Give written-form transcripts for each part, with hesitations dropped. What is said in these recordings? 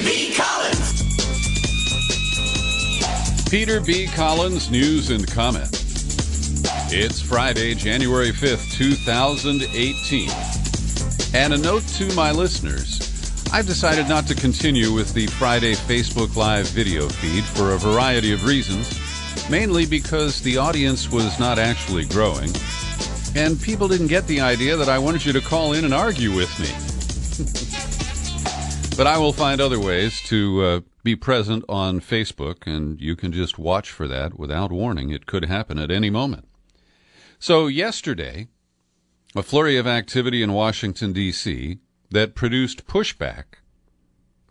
B. Collins. Peter B. Collins, news and comment. It's Friday, January 5th, 2018. And a note to my listeners. I've decided not to continue with the Friday Facebook Live video feed for a variety of reasons, mainly because the audience was not actually growing, and people didn't get the idea that I wanted you to call in and argue with me. But I will find other ways to be present on Facebook, and you can just watch for that without warning. It could happen at any moment. So yesterday, a flurry of activity in Washington, D.C., that produced pushback,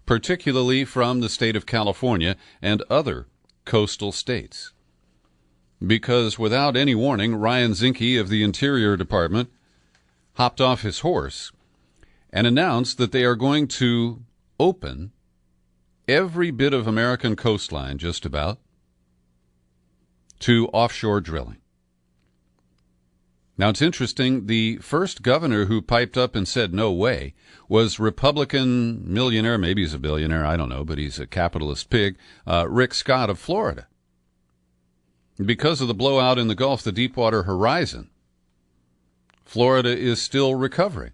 particularly from the state of California and other coastal states. Because without any warning, Ryan Zinke of the Interior Department hopped off his horse and announced that they are going to open every bit of American coastline, just about, to offshore drilling. Now, it's interesting, the first governor who piped up and said no way was Republican millionaire, maybe he's a billionaire, I don't know, but he's a capitalist pig, Rick Scott of Florida. Because of the blowout in the Gulf, the Deepwater Horizon, Florida is still recovering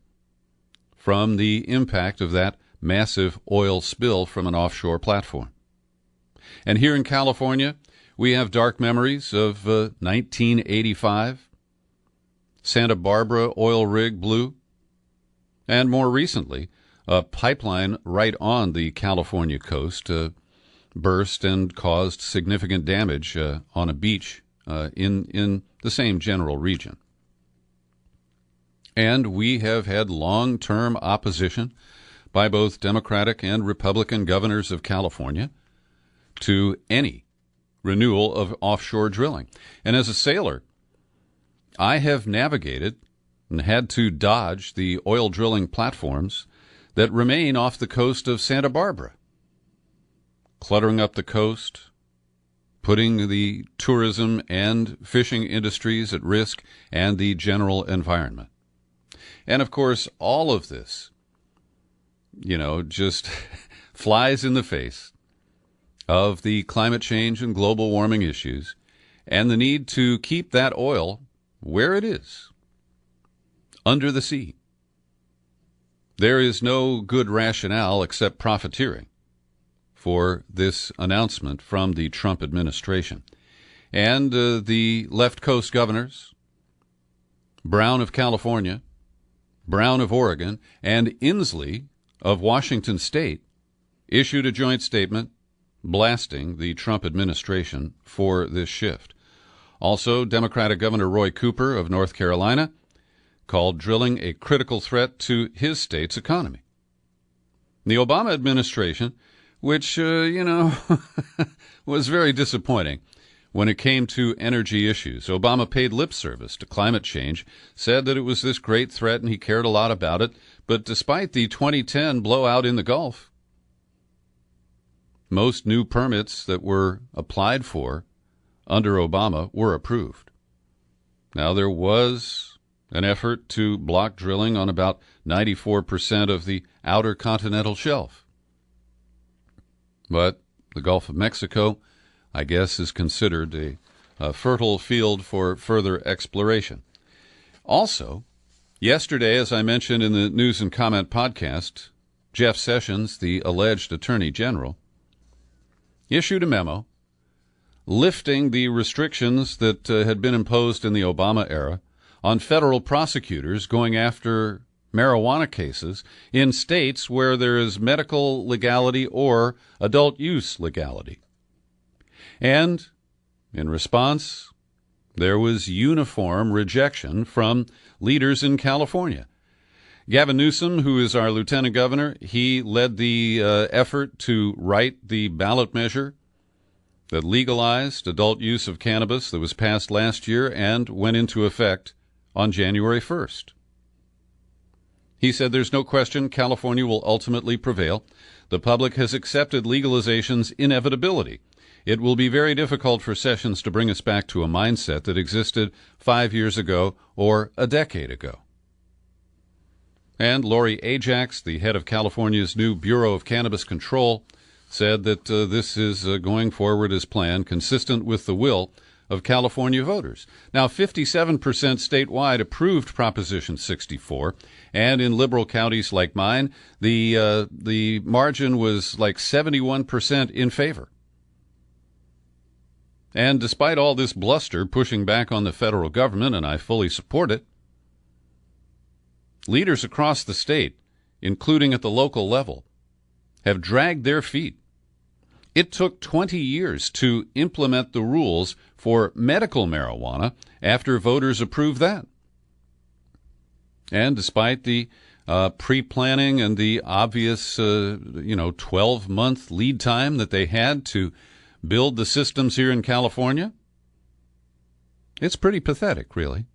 from the impact of that massive oil spill from an offshore platform. And here in California, we have dark memories of 1985, Santa Barbara oil rig blew, and more recently, a pipeline right on the California coast burst and caused significant damage on a beach in the same general region. And we have had long-term opposition by both Democratic and Republican governors of California to any renewal of offshore drilling. And as a sailor, I have navigated and had to dodge the oil drilling platforms that remain off the coast of Santa Barbara, cluttering up the coast, putting the tourism and fishing industries at risk and the general environment. And, of course, all of this, just flies in the face of the climate change and global warming issues and the need to keep that oil where it is, under the sea. There is no good rationale except profiteering for this announcement from the Trump administration. And the left coast governors, Brown of California, Brown of Oregon, and Inslee of Washington State, issued a joint statement blasting the Trump administration for this shift. Also, Democratic Governor Roy Cooper of North Carolina called drilling a critical threat to his state's economy. The Obama administration, which, was very disappointing when it came to energy issues. Obama paid lip service to climate change, said that it was this great threat and he cared a lot about it. But despite the 2010 blowout in the Gulf, most new permits that were applied for under Obama were approved. Now, there was an effort to block drilling on about 94% of the outer continental shelf. But the Gulf of Mexico, I guess, is considered a fertile field for further exploration. Also, yesterday, as I mentioned in the News and Comment podcast, Jeff Sessions, the alleged Attorney General, issued a memo lifting the restrictions that had been imposed in the Obama era on federal prosecutors going after marijuana cases in states where there is medical legality or adult use legality. And in response, there was uniform rejection from leaders in California. Gavin Newsom, who is our lieutenant governor, he led the effort to write the ballot measure that legalized adult use of cannabis that was passed last year and went into effect on January 1st. He said there's no question California will ultimately prevail. The public has accepted legalization's inevitability. It will be very difficult for Sessions to bring us back to a mindset that existed 5 years ago or a decade ago. And Lori Ajax, the head of California's new Bureau of Cannabis Control, said that this is going forward as planned, consistent with the will of California voters. Now, 57% statewide approved Proposition 64, and in liberal counties like mine, the margin was like 71% in favor. And despite all this bluster pushing back on the federal government, and I fully support it, leaders across the state, including at the local level, have dragged their feet. It took 20 years to implement the rules for medical marijuana after voters approved that. And despite the pre-planning and the obvious, 12-month lead time that they had to build the systems here in California, it's pretty pathetic, really.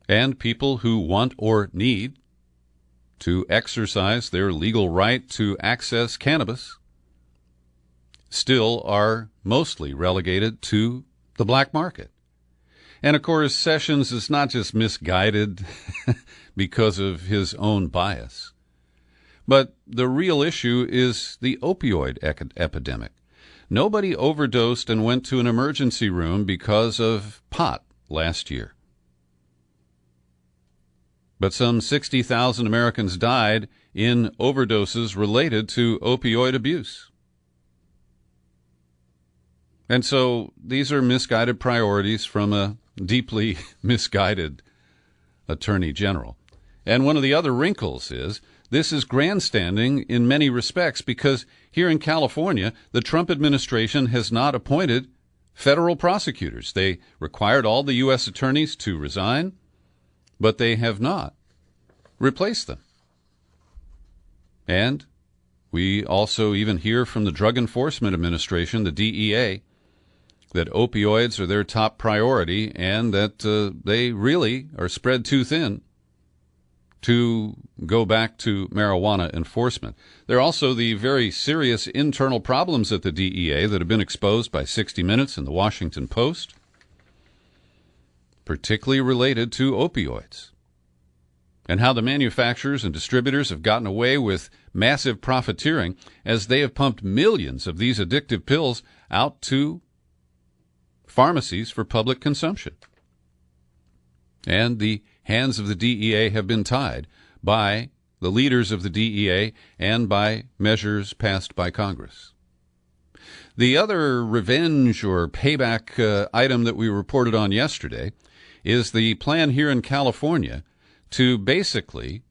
And people who want or need to exercise their legal right to access cannabis still are mostly relegated to the black market. And, of course, Sessions is not just misguided because of his own bias, but the real issue is the opioid epidemic. Nobody overdosed and went to an emergency room because of pot last year. But some 60,000 Americans died in overdoses related to opioid abuse. And so these are misguided priorities from a deeply misguided attorney general. And one of the other wrinkles is this is grandstanding in many respects because here in California, the Trump administration has not appointed federal prosecutors. They required all the U.S. attorneys to resign, but they have not replaced them. And we also even hear from the Drug Enforcement Administration, the DEA, that opioids are their top priority and that they really are spread too thin to go back to marijuana enforcement. There are also the very serious internal problems at the DEA that have been exposed by 60 Minutes and the Washington Post, particularly related to opioids, and how the manufacturers and distributors have gotten away with massive profiteering as they have pumped millions of these addictive pills out to pharmacies for public consumption. And the hands of the DEA have been tied by the leaders of the DEA and by measures passed by Congress. The other revenge or payback item that we reported on yesterday is the plan here in California to basically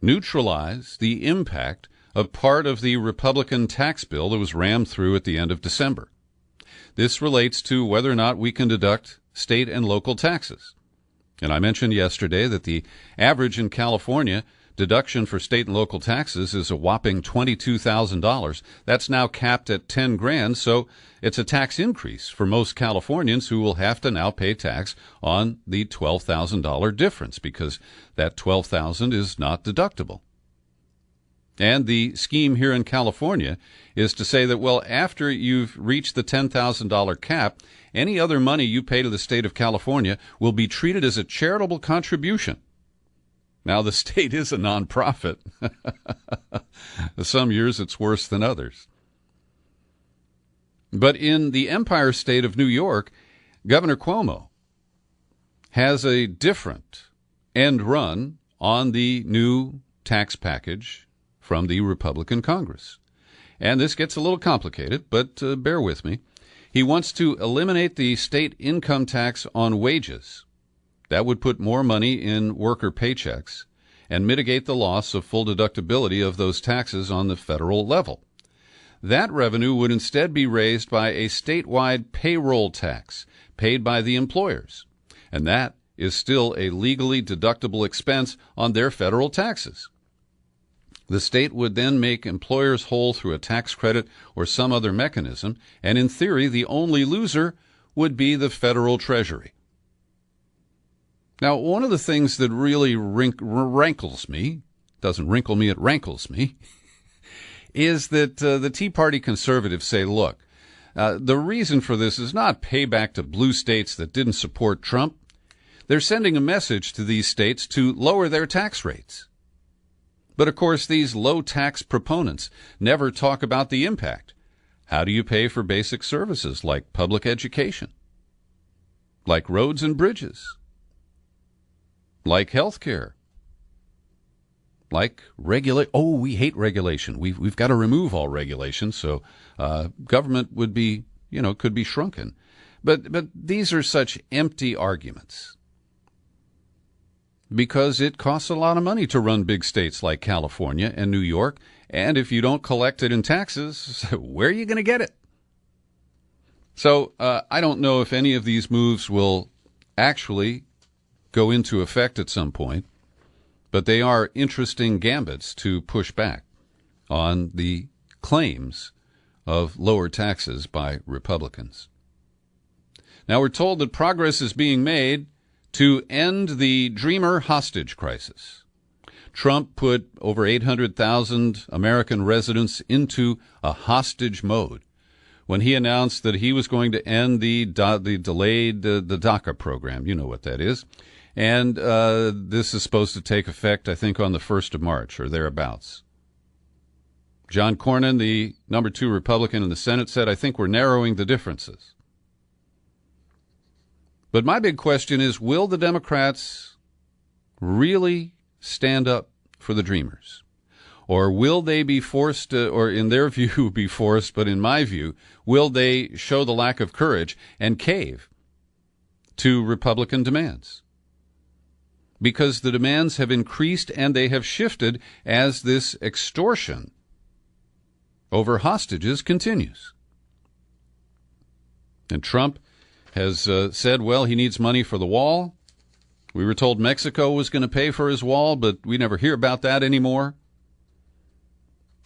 neutralize the impact of part of the Republican tax bill that was rammed through at the end of December. This relates to whether or not we can deduct state and local taxes. And I mentioned yesterday that the average in California deduction for state and local taxes is a whopping $22,000. That's now capped at $10,000, so it's a tax increase for most Californians who will have to now pay tax on the $12,000 difference because that $12,000 is not deductible. And the scheme here in California is to say that, well, after you've reached the $10,000 cap, any other money you pay to the state of California will be treated as a charitable contribution. Now, the state is a nonprofit. Some years it's worse than others. But in the Empire State of New York, Governor Cuomo has a different end run on the new tax package from the Republican Congress. And this gets a little complicated, but bear with me. He wants to eliminate the state income tax on wages. That would put more money in worker paychecks and mitigate the loss of full deductibility of those taxes on the federal level. That revenue would instead be raised by a statewide payroll tax paid by the employers, and that is still a legally deductible expense on their federal taxes. The state would then make employers whole through a tax credit or some other mechanism, and in theory, the only loser would be the federal treasury. Now, one of the things that really rankles me, doesn't wrinkle me, it rankles me, is that the Tea Party conservatives say, look, the reason for this is not payback to blue states that didn't support Trump. They're sending a message to these states to lower their tax rates. But of course, these low-tax proponents never talk about the impact. How do you pay for basic services like public education, like roads and bridges, like health care, like regulate? Oh, we hate regulation. We've got to remove all regulation, so government would be, could be shrunken. But these are such empty arguments because it costs a lot of money to run big states like California and New York, and if you don't collect it in taxes, where are you going to get it? So I don't know if any of these moves will actually go into effect at some point, but they are interesting gambits to push back on the claims of lower taxes by Republicans. Now, we're told that progress is being made to end the Dreamer hostage crisis. Trump put over 800,000 American residents into a hostage mode when he announced that he was going to end the delayed the DACA program. You know what that is. And this is supposed to take effect, I think, on the 1st of March or thereabouts. John Cornyn, the number 2 Republican in the Senate, said, I think we're narrowing the differences. But my big question is, will the Democrats really stand up for the Dreamers? Or will they be forced, or in their view be forced, but in my view, will they show the lack of courage and cave to Republican demands? Because the demands have increased and they have shifted as this extortion over hostages continues. And Trump has said, well, he needs money for the wall. We were told Mexico was going to pay for his wall, but we never hear about that anymore.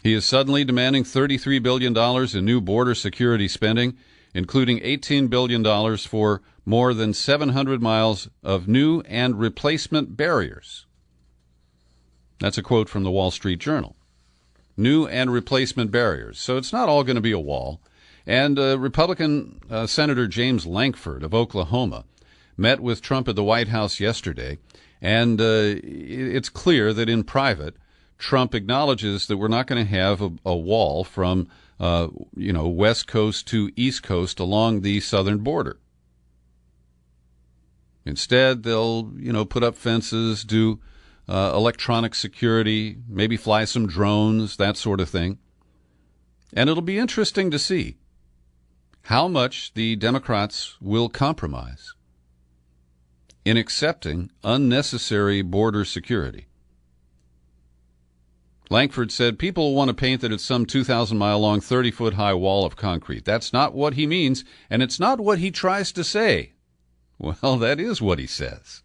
He is suddenly demanding $33 billion in new border security spending, including $18 billion for more than 700 miles of new and replacement barriers. That's a quote from the Wall Street Journal. New and replacement barriers. So it's not all going to be a wall. And Republican Senator James Lankford of Oklahoma met with Trump at the White House yesterday, and it's clear that in private, Trump acknowledges that we're not going to have a wall from West Coast to East Coast along the southern border. Instead, they'll, put up fences, do electronic security, maybe fly some drones, that sort of thing. And it'll be interesting to see how much the Democrats will compromise in accepting unnecessary border security. Lankford said people want to paint that it's some 2,000-mile-long, 30-foot-high wall of concrete. That's not what he means, and it's not what he tries to say. Well, that is what he says.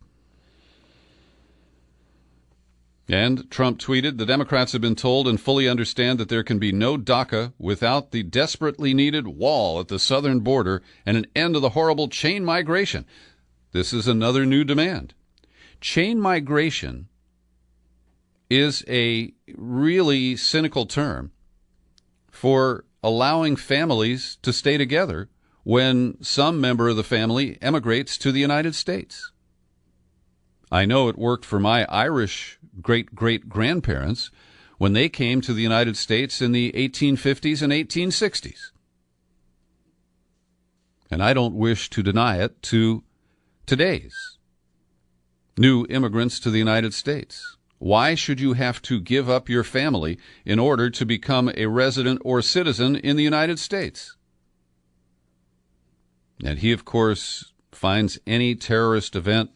And Trump tweeted, the Democrats have been told and fully understand that there can be no DACA without the desperately needed wall at the southern border and an end to the horrible chain migration. This is another new demand. Chain migration is a really cynical term for allowing families to stay together when some member of the family emigrates to the United States. I know it worked for my Irish great-great-grandparents when they came to the United States in the 1850s and 1860s. And I don't wish to deny it to today's new immigrants to the United States. Why should you have to give up your family in order to become a resident or citizen in the United States? And he, of course, finds any terrorist event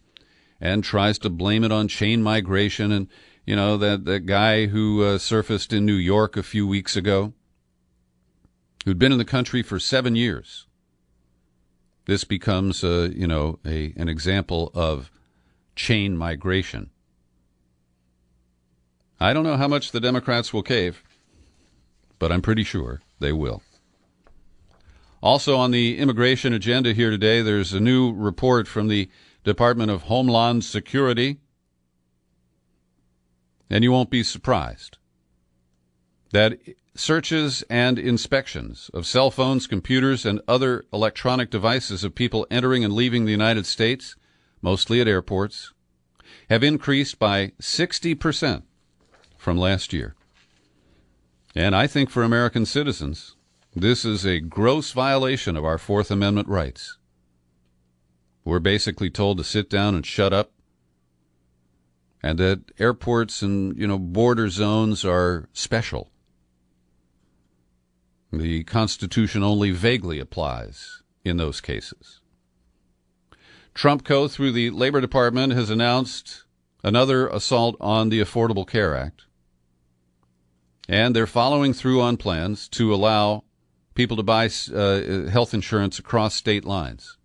and tries to blame it on chain migration. And, that guy who surfaced in New York a few weeks ago, who'd been in the country for 7 years. This becomes, an example of chain migration. I don't know how much the Democrats will cave, but I'm pretty sure they will. Also on the immigration agenda here today, there's a new report from the Department of Homeland Security, and you won't be surprised that searches and inspections of cell phones, computers, and other electronic devices of people entering and leaving the United States, mostly at airports, have increased by 60% from last year. And I think for American citizens, this is a gross violation of our Fourth Amendment rights. We're basically told to sit down and shut up, and that airports and, border zones are special. The Constitution only vaguely applies in those cases. Trump Co., through the Labor Department, has announced another assault on the Affordable Care Act. And they're following through on plans to allow people to buy health insurance across state lines,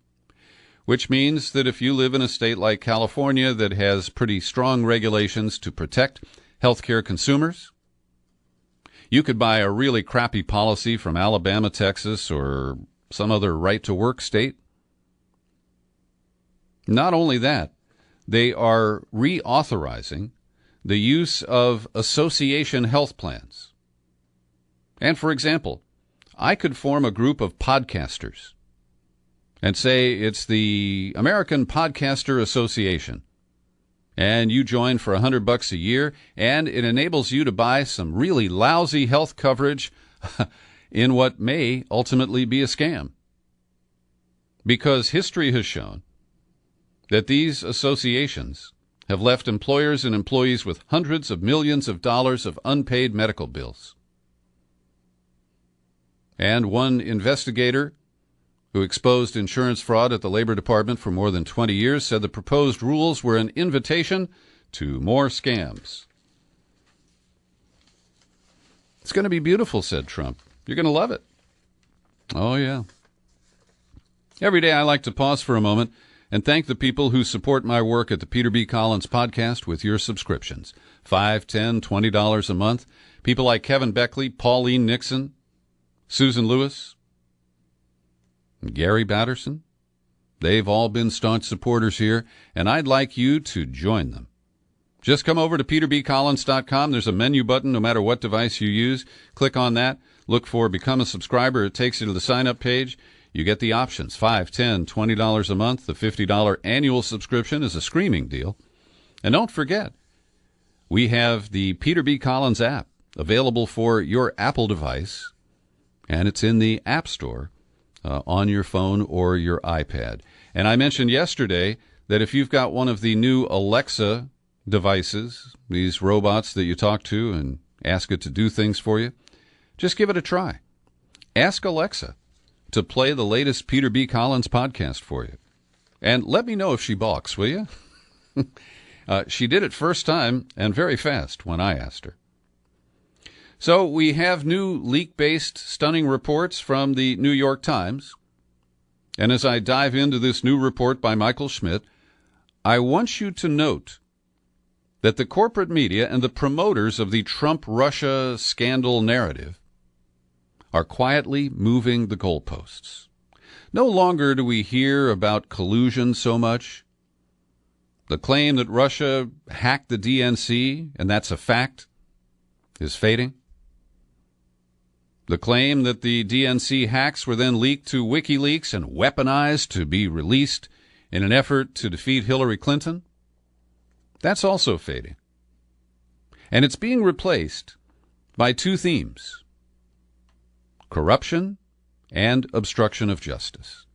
which means that if you live in a state like California that has pretty strong regulations to protect healthcare consumers, you could buy a really crappy policy from Alabama, Texas, or some other right-to-work state. Not only that, they are reauthorizing the use of association health plans. And for example, I could form a group of podcasters and say it's the American Podcaster Association, and you join for $100 a year, and it enables you to buy some really lousy health coverage in what may ultimately be a scam. Because history has shown that these associations have left employers and employees with hundreds of millions of dollars of unpaid medical bills. And one investigator who exposed insurance fraud at the Labor Department for more than 20 years said the proposed rules were an invitation to more scams. It's going to be beautiful, said Trump. You're going to love it. Oh, yeah. Every day I like to pause for a moment and thank the people who support my work at the Peter B. Collins Podcast with your subscriptions. $5, $10, $20 a month. People like Kevin Beckley, Pauline Nixon, Susan Lewis, Gary Batterson. They've all been staunch supporters here, and I'd like you to join them. Just come over to peterbcollins.com. There's a menu button no matter what device you use. Click on that. Look for Become a Subscriber. It takes you to the sign-up page. You get the options, $5, $10, $20 a month. The $50 annual subscription is a screaming deal. And don't forget, we have the Peter B. Collins app available for your Apple device, and it's in the App Store on your phone or your iPad. And I mentioned yesterday that if you've got one of the new Alexa devices, these robots that you talk to and ask it to do things for you, just give it a try. Ask Alexa to play the latest Peter B. Collins podcast for you. And let me know if she balks, will you? She did it first time and very fast when I asked her. So we have new leak-based stunning reports from the New York Times. And as I dive into this new report by Michael Schmidt, I want you to note that the corporate media and the promoters of the Trump-Russia scandal narrative are quietly moving the goalposts. No longer do we hear about collusion so much. The claim that Russia hacked the DNC, and that's a fact, is fading. The claim that the DNC hacks were then leaked to WikiLeaks and weaponized to be released in an effort to defeat Hillary Clinton, that's also fading. And it's being replaced by two themes: corruption and obstruction of justice.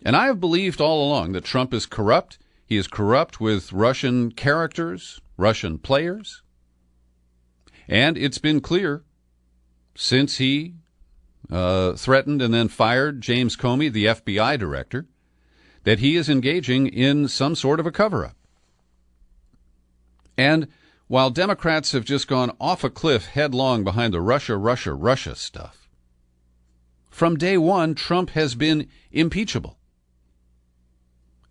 And I have believed all along that Trump is corrupt. He is corrupt with Russian characters, Russian players. And it's been clear since he threatened and then fired James Comey, the FBI director, that he is engaging in some sort of a cover-up. And while Democrats have just gone off a cliff headlong behind the Russia stuff, from day one, Trump has been impeachable.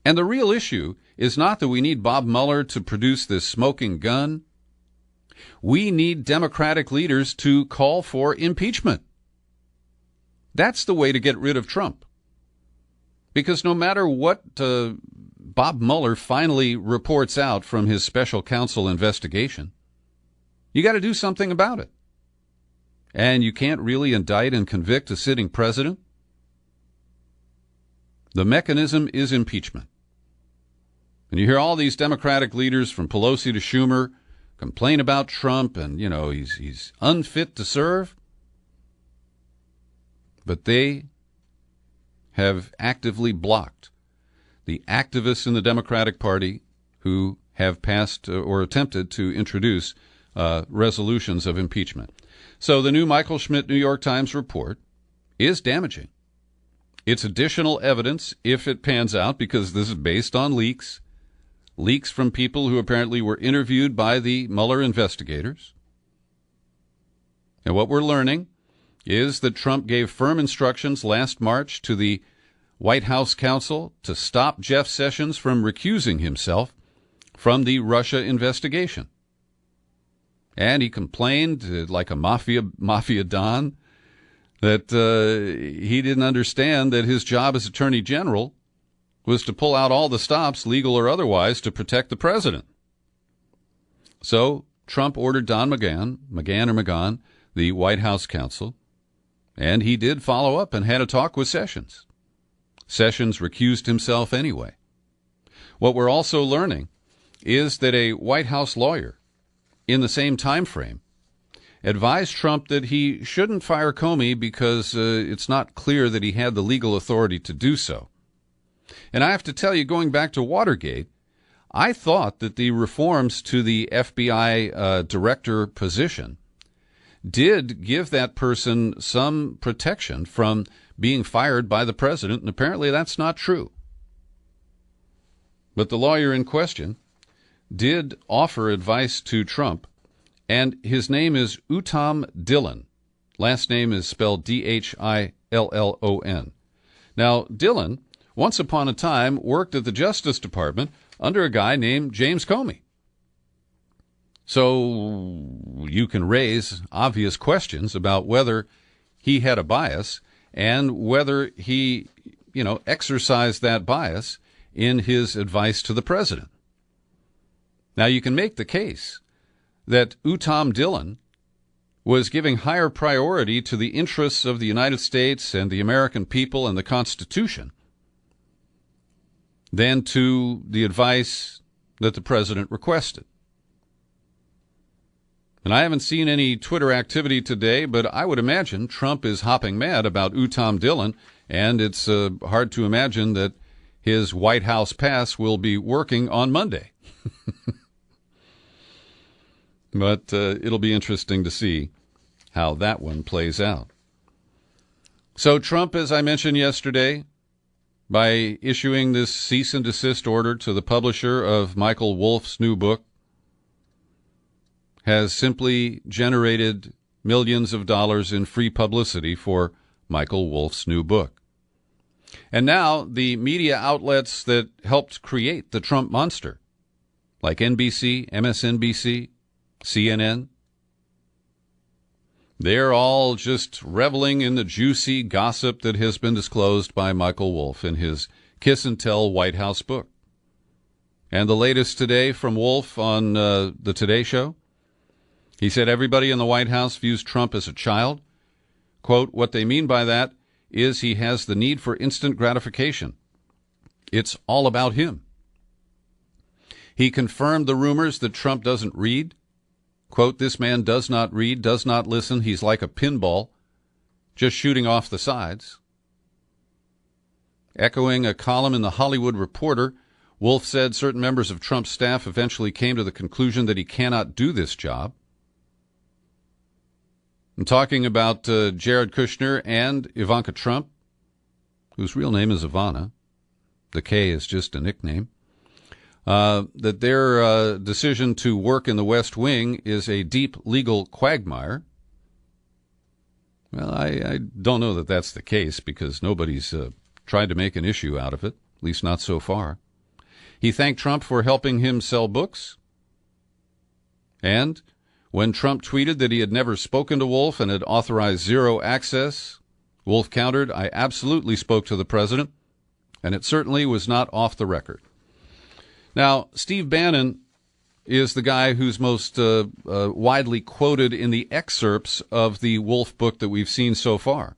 And the real issue is not that we need Bob Mueller to produce this smoking gun. We need Democratic leaders to call for impeachment. That's the way to get rid of Trump. Because no matter what Bob Mueller finally reports out from his special counsel investigation, you got to do something about it. And you can't really indict and convict a sitting president. The mechanism is impeachment. And you hear all these Democratic leaders from Pelosi to Schumer complain about Trump and, he's unfit to serve. But they have actively blocked the activists in the Democratic Party who have passed or attempted to introduce resolutions of impeachment. So the new Michael Schmidt New York Times report is damaging. It's additional evidence if it pans out, because this is based on leaks from people who apparently were interviewed by the Mueller investigators. And what we're learning is that Trump gave firm instructions last March to the White House counsel to stop Jeff Sessions from recusing himself from the Russia investigation. And he complained, like a mafia don, that he didn't understand that his job as Attorney General was to pull out all the stops, legal or otherwise, to protect the president. So Trump ordered Don McGahn, the White House counsel, and he did follow up and had a talk with Sessions. Sessions recused himself anyway. What we're also learning is that a White House lawyer in the same time frame advised Trump that he shouldn't fire Comey because it's not clear that he had the legal authority to do so. And I have to tell you, going back to Watergate, I thought that the reforms to the FBI director position did give that person some protection from being fired by the president, and apparently that's not true. But the lawyer in question did offer advice to Trump, and his name is Uttam Dillon. Last name is spelled D-H-I-L-L-O-N. Now, Dillon, once upon a time, worked at the Justice Department under a guy named James Comey. So you can raise obvious questions about whether he had a bias and whether he, exercised that bias in his advice to the president. Now, you can make the case that Uttam Dillon was giving higher priority to the interests of the United States and the American people and the Constitution than to the advice that the president requested. And I haven't seen any Twitter activity today, but I would imagine Trump is hopping mad about Uttam Dillon, and it's hard to imagine that his White House pass will be working on Monday. But it'll be interesting to see how that one plays out. So Trump, as I mentioned yesterday, by issuing this cease and desist order to the publisher of Michael Wolff's new book, has simply generated millions of dollars in free publicity for Michael Wolff's new book. And now the media outlets that helped create the Trump monster, like NBC, MSNBC, CNN, they're all just reveling in the juicy gossip that has been disclosed by Michael Wolff in his Kiss and Tell White House book. And the latest today from Wolff on the Today Show, he said everybody in the White House views Trump as a child. Quote, what they mean by that is he has the need for instant gratification. It's all about him. He confirmed the rumors that Trump doesn't read. Quote, this man does not read, does not listen. He's like a pinball, just shooting off the sides. Echoing a column in The Hollywood Reporter, Wolff said certain members of Trump's staff eventually came to the conclusion that he cannot do this job. I'm talking about Jared Kushner and Ivanka Trump, whose real name is Ivana. The K is just a nickname. That their decision to work in the West Wing is a deep legal quagmire. Well, I don't know that that's the case, because nobody's tried to make an issue out of it, at least not so far. He thanked Trump for helping him sell books. And when Trump tweeted that he had never spoken to Wolff and had authorized zero access, Wolff countered, I absolutely spoke to the president, and it certainly was not off the record. Now, Steve Bannon is the guy who's most widely quoted in the excerpts of the Wolff book that we've seen so far.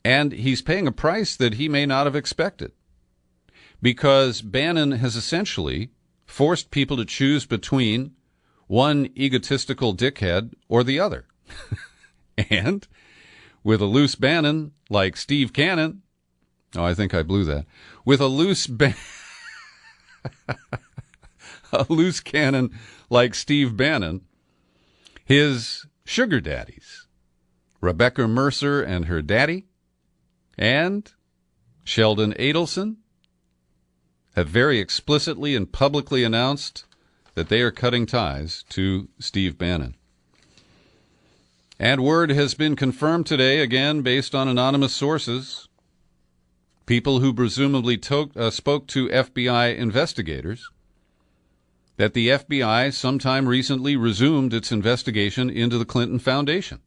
And he's paying a price that he may not have expected, because Bannon has essentially forced people to choose between one egotistical dickhead or the other. And with a loose Bannon like Steve Cannon, oh, I think I blew that. With a loose a loose cannon like Steve Bannon, his sugar daddies, Rebecca Mercer and her daddy, and Sheldon Adelson, have very explicitly and publicly announced that they are cutting ties to Steve Bannon. And word has been confirmed today, again based on anonymous sources, people who presumably spoke to FBI investigators, that the FBI sometime recently resumed its investigation into the Clinton Foundation.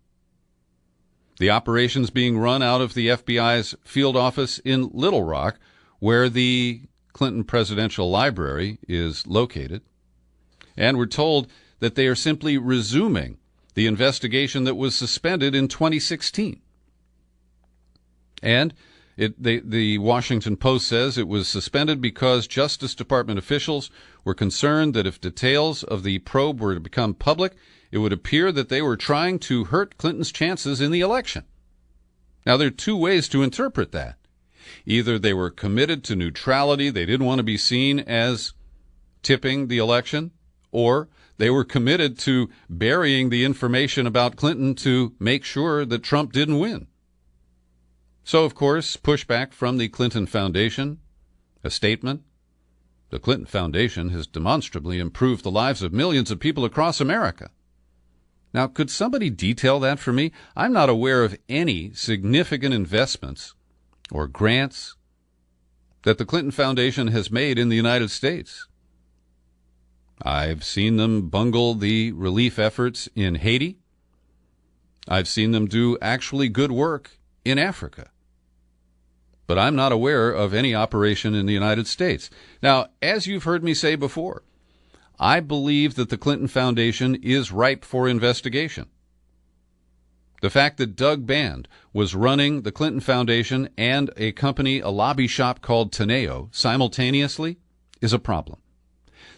The operations being run out of the FBI's field office in Little Rock, where the Clinton Presidential Library is located. And we're told that they are simply resuming the investigation that was suspended in 2016. And the Washington Post says it was suspended because Justice Department officials were concerned that if details of the probe were to become public, it would appear that they were trying to hurt Clinton's chances in the election. Now, there are two ways to interpret that. Either they were committed to neutrality, they didn't want to be seen as tipping the election, or they were committed to burying the information about Clinton to make sure that Trump didn't win. So, of course, pushback from the Clinton Foundation, a statement. The Clinton Foundation has demonstrably improved the lives of millions of people across America. Now, could somebody detail that for me? I'm not aware of any significant investments or grants that the Clinton Foundation has made in the United States. I've seen them bungle the relief efforts in Haiti. I've seen them do actually good work in Africa. But I'm not aware of any operation in the United States. Now, as you've heard me say before, I believe that the Clinton Foundation is ripe for investigation. The fact that Doug Band was running the Clinton Foundation and a company, a lobby shop called Teneo, simultaneously is a problem.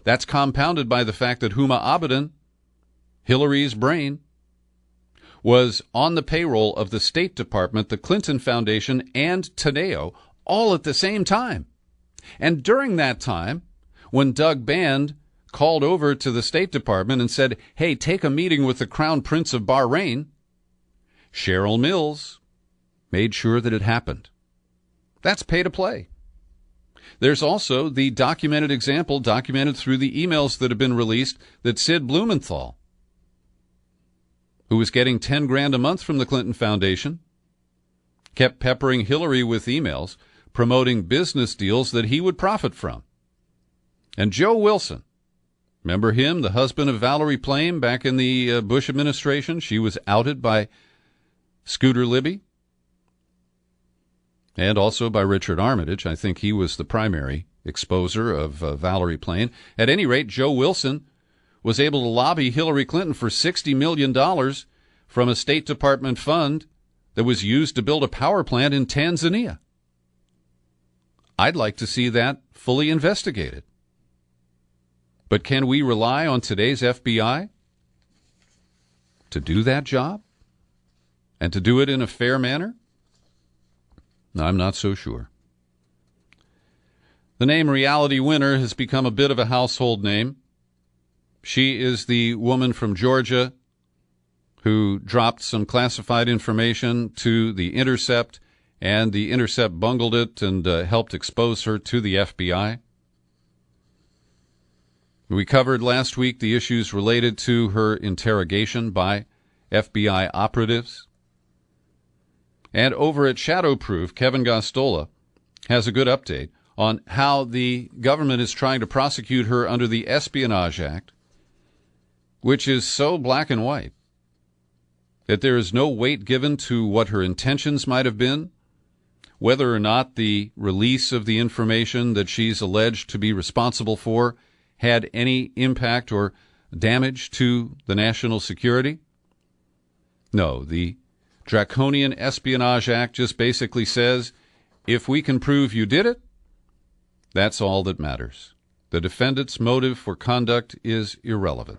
That's compounded by the fact that Huma Abedin, Hillary's brain, was on the payroll of the State Department, the Clinton Foundation, and Teneo all at the same time. And during that time, when Doug Band called over to the State Department and said, hey, take a meeting with the Crown Prince of Bahrain, Cheryl Mills made sure that it happened. That's pay to play. There's also the documented example, documented through the emails that have been released, that Sid Blumenthal, who was getting $10,000 a month from the Clinton Foundation, kept peppering Hillary with emails promoting business deals that he would profit from. And Joe Wilson, remember him, the husband of Valerie Plame back in the Bush administration? She was outed by Scooter Libby and also by Richard Armitage. I think he was the primary exposer of Valerie Plame. At any rate, Joe Wilson was able to lobby Hillary Clinton for $60 million from a State Department fund that was used to build a power plant in Tanzania. I'd like to see that fully investigated. But can we rely on today's FBI to do that job and to do it in a fair manner? I'm not so sure. The name Reality Winner has become a bit of a household name. She is the woman from Georgia who dropped some classified information to The Intercept, and The Intercept bungled it and helped expose her to the FBI. We covered last week the issues related to her interrogation by FBI operatives. And over at Shadowproof, Kevin Gostola has a good update on how the government is trying to prosecute her under the Espionage Act, which is so black and white that there is no weight given to what her intentions might have been, whether or not the release of the information that she's alleged to be responsible for had any impact or damage to the national security. No, the Draconian Espionage Act just basically says, if we can prove you did it, that's all that matters. The defendant's motive for conduct is irrelevant.